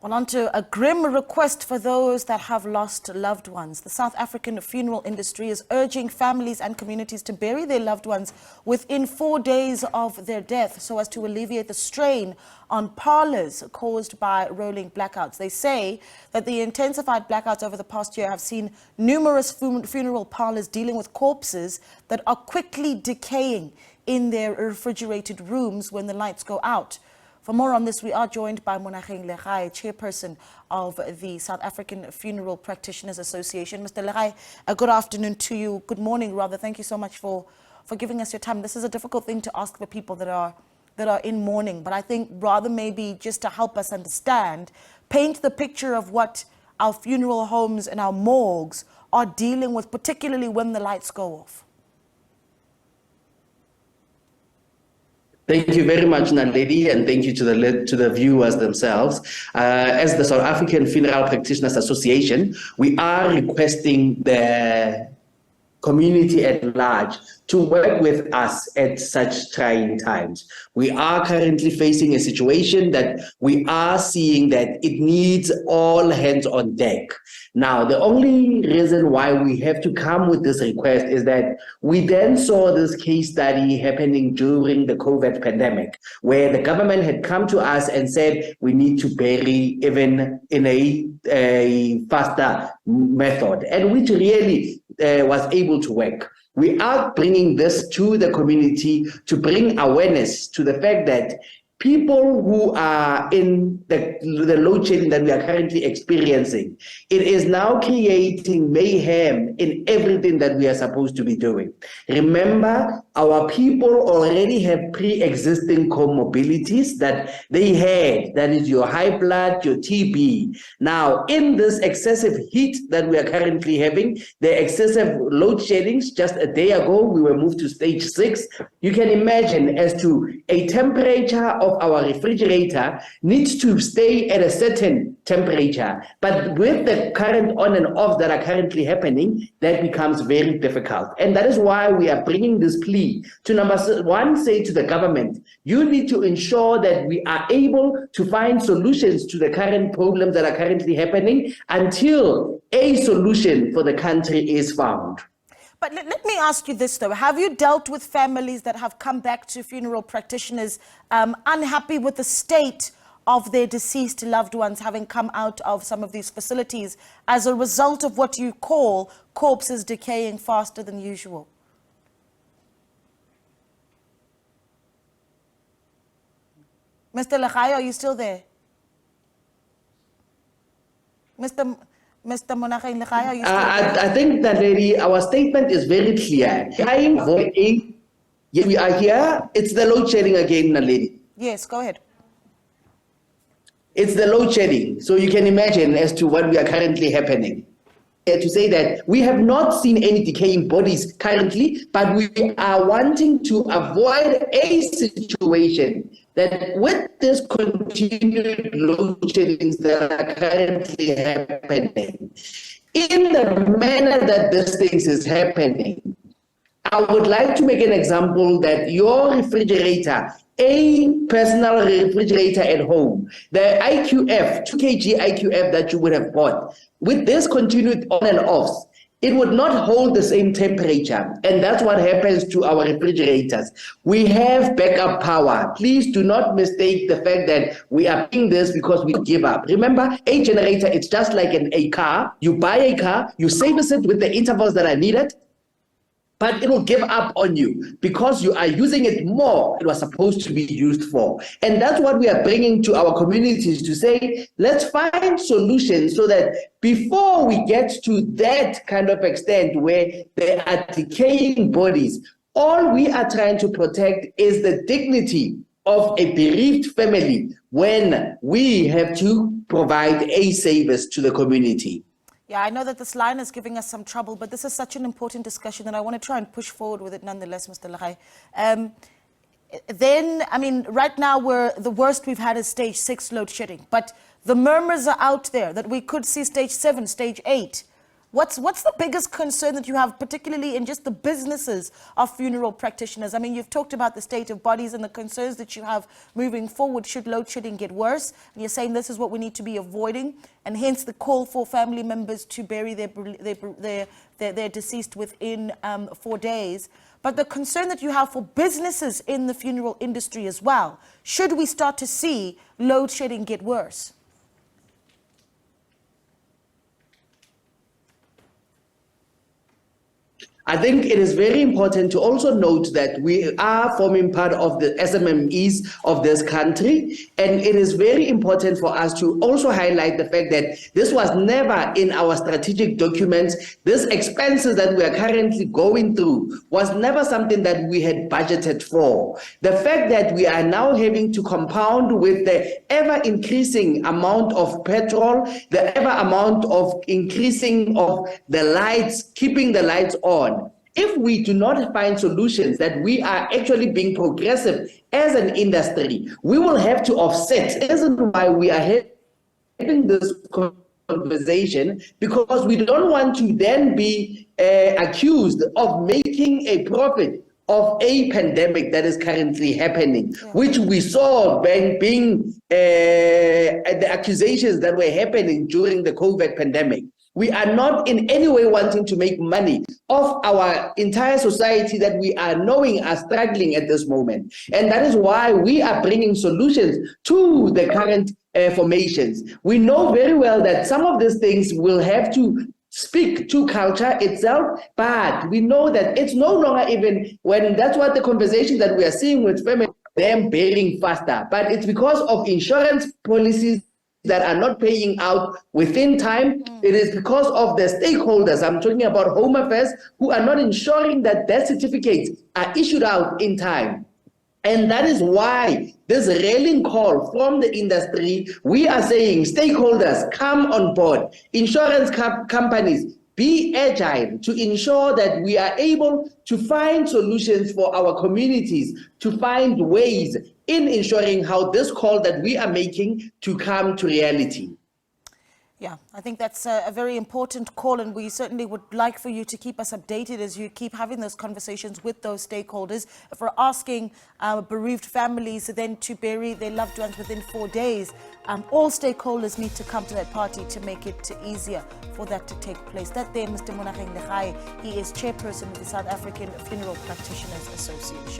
Well, on to a grim request for those that have lost loved ones. The South African funeral industry is urging families and communities to bury their loved ones within 4 days of their death so as to alleviate the strain on parlours caused by rolling blackouts. They say that the intensified blackouts over the past year have seen numerous funeral parlours dealing with corpses that are quickly decaying in their refrigerated rooms when the lights go out. For more on this, we are joined by Monageng Legae, Chairperson of the South African Funeral Practitioners Association. Mr. Legae, good afternoon to you. Good morning, rather. Thank you so much for giving us your time. This is a difficult thing to ask the people that are in mourning, but I think rather maybe just to help us understand, paint the picture of what our funeral homes and our morgues are dealing with, particularly when the lights go off. Thank you very much, Naledi, and thank you to the viewers themselves. As the South African Funeral Practitioners Association, we are requesting the community at large to work with us at such trying times. We are currently facing a situation that we are seeing that it needs all hands on deck. Now, the only reason why we have to come with this request is that we then saw this case study happening during the COVID pandemic, where the government had come to us and said we need to bury even in a faster method, and which really was able to work. We are bringing this to the community to bring awareness to the fact that people who are in the load shedding that we are currently experiencing, it is now creating mayhem in everything that we are supposed to be doing. Remember, our people already have pre-existing comorbidities that they had. That is your high blood, your TB. Now, in this excessive heat that we are currently having, the excessive load sheddings, just a day ago, we were moved to stage 6. You can imagine as to a temperature of our refrigerator needs to stay at a certain temperature, but with the current on and off that are currently happening, that becomes very difficult. And that is why we are bringing this plea to number one, say to the government, you need to ensure that we are able to find solutions to the current problems that are currently happening until a solution for the country is found. But let me ask you this, though. Have you dealt with families that have come back to funeral practitioners unhappy with the state of their deceased loved ones having come out of some of these facilities as a result of what you call corpses decaying faster than usual? Mr. Legae, are you still there? Mr. Monageng Legae, are you still there? I think that, lady, our statement is very clear. We are here. It's the load shedding again, lady. Yes, go ahead. It's the load shedding. So you can imagine as to what we are currently happening. To say that we have not seen any decaying bodies currently, but we are wanting to avoid a situation that with this continued load sheddings that are currently happening, in the manner that this thing is happening, I would like to make an example that your refrigerator, a personal refrigerator at home, the IQF, 2 kg IQF that you would have bought, with this continued on and off, it would not hold the same temperature. And that's what happens to our refrigerators. We have backup power. Please do not mistake the fact that we are doing this because we give up. Remember, a generator, it's just like a car. You buy a car, you service it with the intervals that are needed, but it will give up on you because you are using it more than it was supposed to be used for. And that's what we are bringing to our communities to say, let's find solutions so that before we get to that kind of extent where there are decaying bodies, all we are trying to protect is the dignity of a bereaved family when we have to provide a service to the community. Yeah, I know that this line is giving us some trouble, but this is such an important discussion that I want to try and push forward with it nonetheless, Mr. Legae. Then, I mean, right now the worst we've had is stage 6 load shedding, but the murmurs are out there that we could see stage 7, stage 8 What's the biggest concern that you have, particularly in just the businesses of funeral practitioners? I mean, you've talked about the state of bodies and the concerns that you have moving forward should load shedding get worse. And you're saying this is what we need to be avoiding, and hence the call for family members to bury their deceased within 4 days. But the concern that you have for businesses in the funeral industry as well, should we start to see load shedding get worse? I think it is very important to also note that we are forming part of the SMMEs of this country, and it is very important for us to also highlight the fact that this was never in our strategic documents. This expenses that we are currently going through was never something that we had budgeted for. The fact that we are now having to compound with the ever-increasing amount of petrol, the ever-amount of increasing of the lights, keeping the lights on. If we do not find solutions that we are actually being progressive as an industry, we will have to offset. This is why we are having this conversation, because we don't want to then be accused of making a profit of a pandemic that is currently happening, which we saw being the accusations that were happening during the COVID pandemic. We are not in any way wanting to make money off our entire society that we are knowing are struggling at this moment. And that is why we are bringing solutions to the current formations. We know very well that some of these things will have to speak to culture itself, but we know that it's no longer even when that's what the conversation that we are seeing with families, them bearing faster, but it's because of insurance policies that are not paying out within time. It is because of the stakeholders, I'm talking about Home Affairs, who are not ensuring that death certificates are issued out in time. And that is why this rallying call from the industry, we are saying stakeholders, come on board, insurance companies, be agile to ensure that we are able to find solutions for our communities, to find ways in ensuring how this call that we are making to come to reality. Yeah, I think that's a very important call, and we certainly would like for you to keep us updated as you keep having those conversations with those stakeholders. If we're asking bereaved families then to bury their loved ones within 4 days, all stakeholders need to come to that party to make it easier for that to take place. That there, Mr. Monageng Legae, he is chairperson of the South African Funeral Practitioners Association.